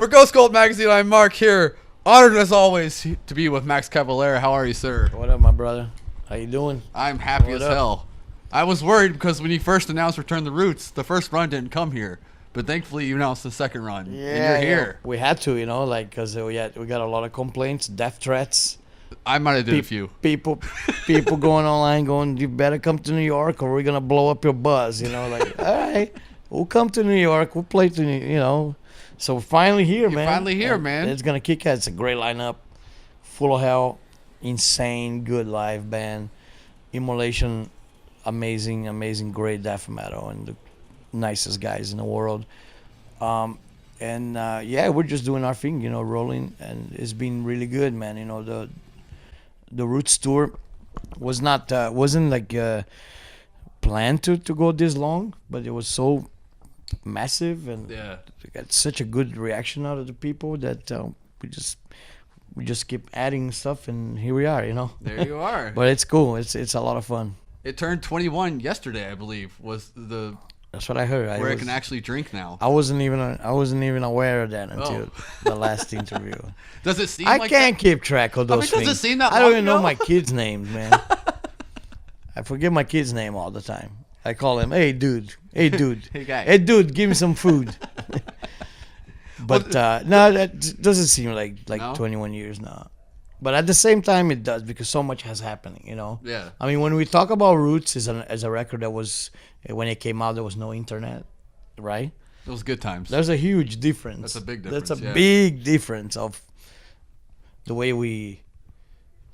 For Ghost Gold Magazine, I'm Mark here. Honored as always to be with Max Cavalera. How are you, sir? What up, my brother? How you doing? I'm happy What as up? hell. I was worried because when you first announced Return the Roots, the first run didn't come here. But thankfully, you announced the second run. and you're here. We had to, because we got a lot of complaints, death threats. I might have did a few. People going online going, you better come to New York or we're going to blow up your buzz. All right, we'll come to New York. We'll play to, So we're finally here, man. Finally here, man. It's going to kick ass. It's a great lineup. Full of hell. Insane, good live band. Immolation, amazing, great death metal. And the nicest guys in the world. We're just doing our thing, rolling. And it's been really good, man. The Roots tour wasn't planned to go this long, but it was so massive and we got such a good reaction out of the people that we just keep adding stuff, and here we are, There you are. But it's cool. It's a lot of fun. It turned 21 yesterday, I believe, That's what I heard. Where it can actually drink now. I wasn't even aware of that until the last interview. Does it seem I like can't keep track of those things. Does it seem that I don't long even know ago? my kids' names, man. I forget my kid's name all the time. I call him, hey dude, Hey, guy. hey dude, give me some food. But no, that doesn't seem like No? 21 years now. But at the same time, it does, because so much has happened, Yeah. I mean, when we talk about Roots as a record that was, when it came out, there was no internet, right? Those good times. There's a huge difference. That's a big difference, That's a yeah. big difference of the way we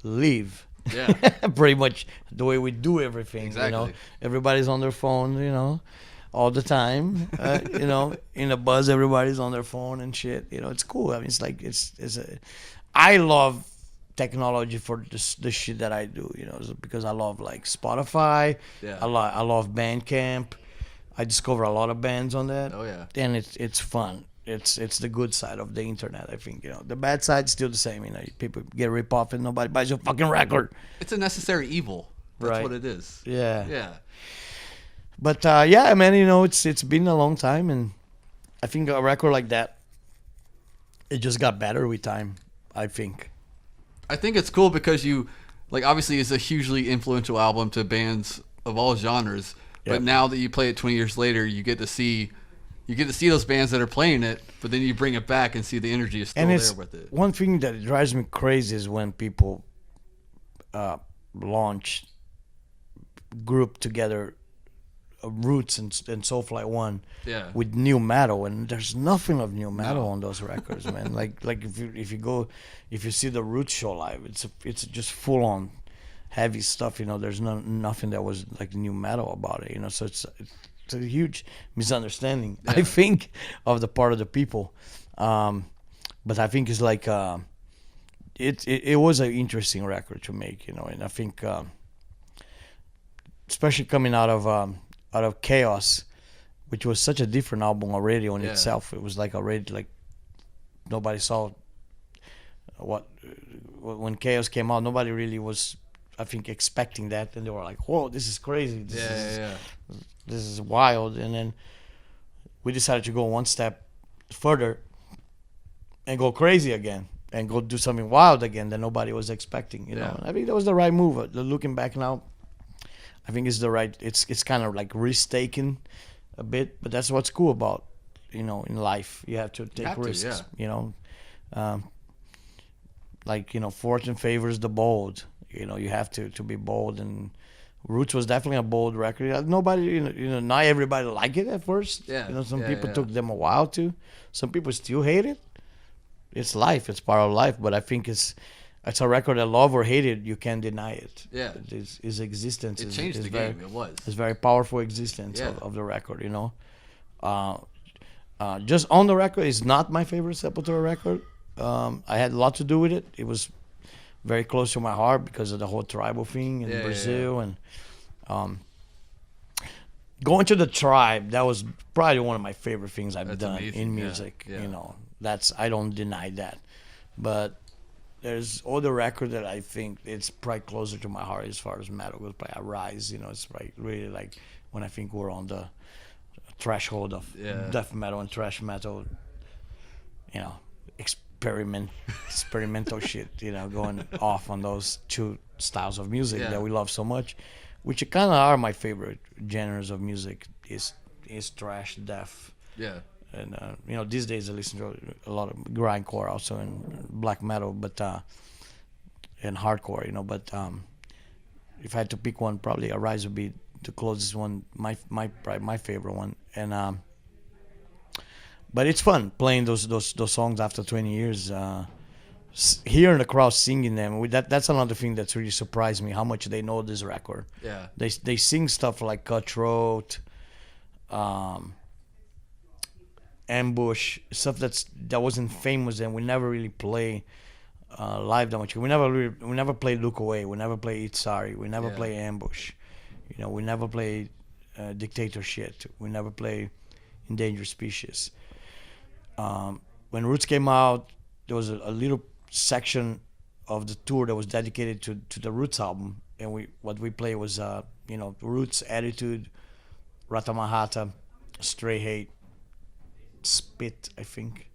live. Yeah. Pretty much the way we do everything. Exactly. Everybody's on their phone, all the time. In a buzz, everybody's on their phone and shit. It's cool. I mean, I love technology for the shit that I do, because I love like Spotify. Yeah. I love Bandcamp. I discover a lot of bands on that. Oh, yeah. And it's fun. It's the good side of the internet, I think. The bad side's still the same. People get ripped off and nobody buys your fucking record. It's a necessary evil. That's Right. what it is. Yeah. Yeah. But yeah, man, it's been a long time, and I think a record like that, it just got better with time, I think. I think it's cool because obviously it's a hugely influential album to bands of all genres. Yep. But now that you play it 20 years later, you get to see those bands that are playing it, but then you bring it back and see the energy is still And there it's with it. one thing that drives me crazy is when people launch group together, Roots and Soulfly One, Yeah. with new metal, and there's nothing of new metal on those records, man. Like if you see the Roots show live, it's just full on heavy stuff. There's nothing that was like new metal about it. So it's a huge misunderstanding, I think, of the part of the people. But I think it's like it was an interesting record to make, and I think especially coming out of Chaos, which was such a different album already on itself. It was already nobody saw when Chaos came out. Nobody really was, I think, expecting that, and they were like, "Whoa, this is crazy! This is wild." And then we decided to go one step further and go crazy again and go do something wild again that nobody was expecting. You know, and I think that was the right move. Looking back now, I think it's the right. It's kind of like risk-taking a bit, but that's what's cool about, in life. You have to take risks. Fortune favors the bold. You have to be bold, and Roots was definitely a bold record. Nobody, not everybody liked it at first. Some people took them a while to. Some people still hate it. It's life. It's part of life. But I think it's a record that, love or hate it, you can't deny it. Yeah. His existence. It changed the game. It was. It's very powerful existence of the record. Just on the record, it's not my favorite Sepultura record. I had a lot to do with it. It was very close to my heart because of the whole tribal thing in Brazil, and going to the tribe, that was probably one of my favorite things I've done amazing. in music. Yeah. I don't deny that. But there's other record that I think it's probably closer to my heart as far as metal goes. Probably Arise. It's probably really like when I think we're on the threshold of death metal and thrash metal. you know, experimental shit, you know, going off on those two styles of music that we love so much, which kind of are my favorite genres of music. Is thrash, death. Yeah. And you know, these days I listen to a lot of grindcore also and black metal, but and hardcore, you know. But if I had to pick one, probably Arise would be the closest one, probably my favorite one. And but it's fun playing those songs after 20 years. Hearing the crowd singing them, that's another thing that's really surprised me, how much they know this record. Yeah. They sing stuff like Cutthroat, Ambush, stuff that wasn't famous and we never really play live that much. We never play Look Away, we never play Eat Sorry, we never play Ambush. You know, we never play Dictator Shit. We never play Endangered Species. When Roots came out, there was a little section of the tour that was dedicated to the Roots album, and what we played was you know, Roots, Attitude, Rata Mahata, Stray Hate, Spit, I think.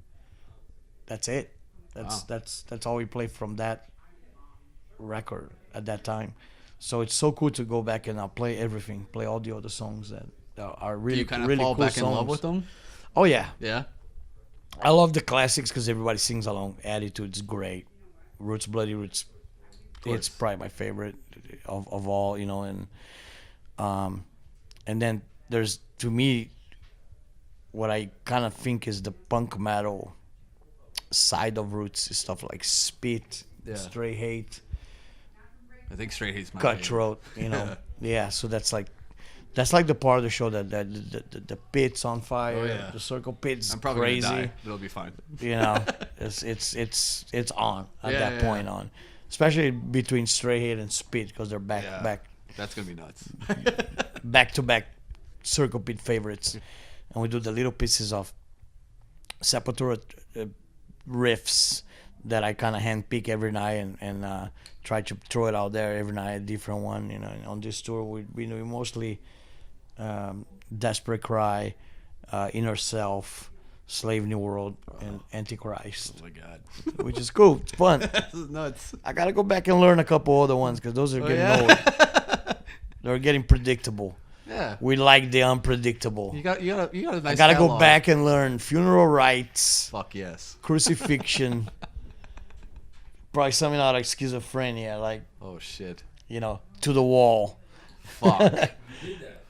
That's it. That's all we played from that record at that time. So it's so cool to go back and play everything, play all the other songs that are really, Do you kind of really fall cool back songs. in love with them? Oh yeah, Yeah. I love the classics because everybody sings along. Attitude's great. Roots, Bloody Roots, it's probably my favorite of all, you know. And then there's, to me, what I kind of think is the punk metal side of Roots is stuff like Spit, Stray Hate, I think Stray Hate's my Cutthroat, you know. Yeah, so that's like the part of the show that the pit's on fire. Oh, yeah. The circle pit's I'm probably crazy. gonna die, but it'll be fine. You know, it's on at that point yeah. on, especially between Stray Hate and Spit because they're back That's gonna be nuts. to back circle pit favorites, and we do the little pieces of Sepultura riffs that I kind of handpick every night and try to throw it out there every night, a different one. You know, and on this tour we do mostly Desperate Cry, Inner Self, Slave New World, and Antichrist. Oh my god. Which is cool. It's fun. This is nuts. I gotta go back and learn a couple other ones because those are getting old. They're getting predictable. Yeah. We like the unpredictable. You got a nice I gotta go catalog. back and learn Funeral Rites, Fuck yes. Crucifixion, probably something out like Schizophrenia, like, Oh shit. you know, To the Wall. Fuck. You did that.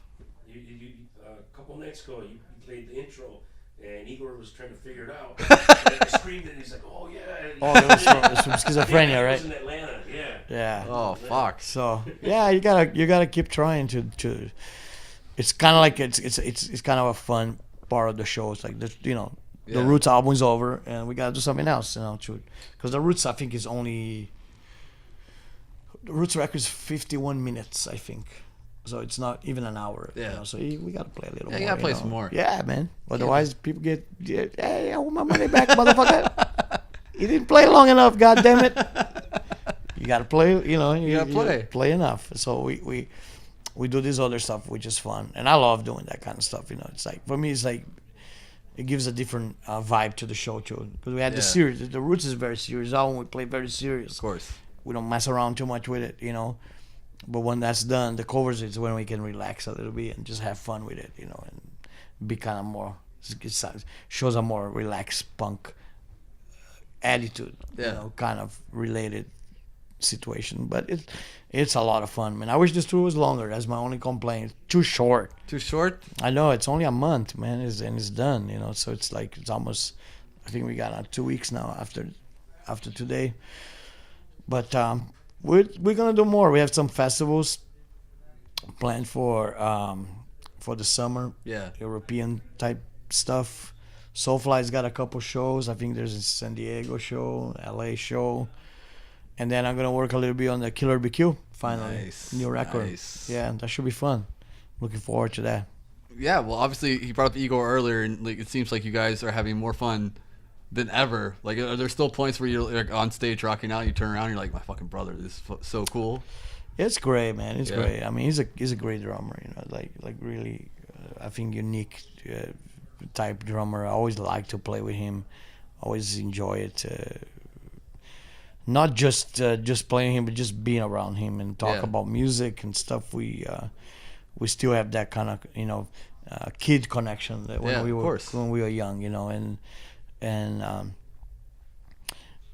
You a couple nights ago, you played the intro, and Igor was trying to figure it out. And he screamed it, and he's like, "Oh yeah!" Oh, it was from Schizophrenia, It right? was in Atlanta, yeah. Yeah. Oh fuck. So yeah, you gotta keep trying to. It's kind of like it's kind of a fun part of the show. It's like the Roots album's over and we gotta do something else, you know, because the Roots I think is only the Roots record's 51 minutes I think, so it's not even an hour. Yeah. You know, so we gotta play a little more. You gotta play know. some more. Yeah, man. Otherwise people get hey, I want my money back, motherfucker. You didn't play long enough, God damn it. You gotta play, you know. You gotta play enough. So we do this other stuff, which is fun, and I love doing that kind of stuff. You know, it's like for me, it's like it gives a different vibe to the show too. Because we had the series. The Roots is very serious. Album we play very serious. Of course. We don't mess around too much with it, you know. But when that's done, the covers is when we can relax a little bit and just have fun with it, you know, and be kind of more. It shows a more relaxed punk attitude, you know, kind of related situation. But it's a lot of fun, man. I wish this tour was longer. That's my only complaint. It's too short. Too short? I know, it's only a month, man, and it's done, you know. So it's like it's almost. I think we got 2 weeks now after today. But we're gonna do more. We have some festivals planned for the summer. Yeah. European type stuff. Soulfly's got a couple shows. I think there's a San Diego show, LA show. And then I'm gonna work a little bit on the Killer BQ finally. Nice. New record. Nice. Yeah, that should be fun. Looking forward to that. Yeah, well, obviously he brought up Igor earlier, and like it seems like you guys are having more fun than ever. Like, are there still points where you're like on stage rocking out, and you turn around, and you're like, my fucking brother, this is so cool. It's great, man. It's great. I mean, he's a great drummer. You know, like really, I think unique type drummer. I always like to play with him. always enjoy it. Not just playing him, but just being around him and talk about music and stuff. We still have that kind of kid connection that when we were young, and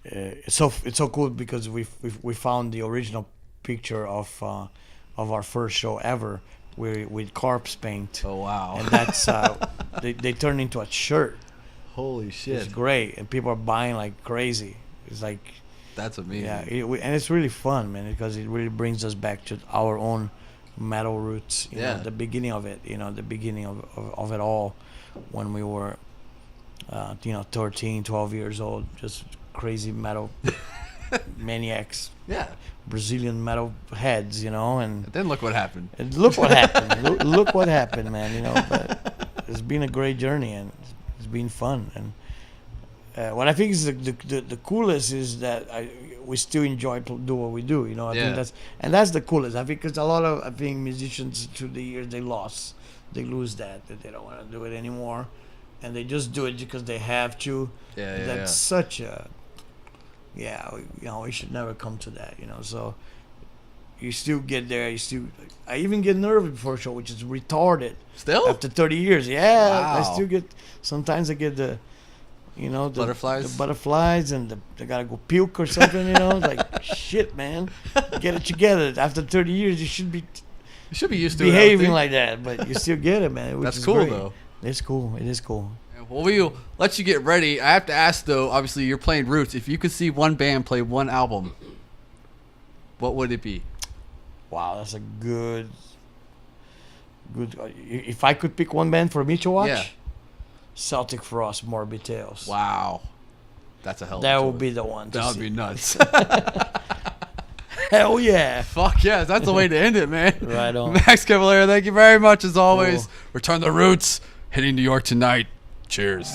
it's so cool because we found the original picture of our first show ever with corpse paint. Oh wow! And that's they turned into a shirt. Holy shit! It's great, and people are buying like crazy. It's like that's amazing. Yeah, and it's really fun, man, because it really brings us back to our own metal roots. You know, the beginning of it. The beginning of it all, when we were 13, 12 years old, just crazy metal maniacs. Yeah. Brazilian metal heads, and then look what happened. And look what happened. Look what happened, man. But it's been a great journey, and it's been fun. And what I think is the coolest is that we still enjoy to do what we do. I think that's the coolest. I think because a lot of musicians through the years they lose that they don't want to do it anymore, and they just do it because they have to. That's such a we should never come to that, so you still get there, I even get nervous before a show, which is retarded. Still? After 30 years, wow. I still get, sometimes I get the butterflies and they gotta go puke or something, like, shit, man, get it together. After 30 years, you should be used to behaving like that, but you still get it, man, which That's is cool, great. though. It's cool. It is cool. Well, we'll let you get ready. I have to ask, though, obviously you're playing Roots. If you could see one band play one album, what would it be? Wow, that's a good. If I could pick one band for me to watch, Celtic Frost, Morbid Tales. Wow. That's a hell of a That choice. would be the one. That would be nuts. Hell yeah. Fuck yes. That's the way to end it, man. Right on. Max Cavalera, thank you very much as always. Cool. Return the Roots. Hitting New York tonight. Cheers.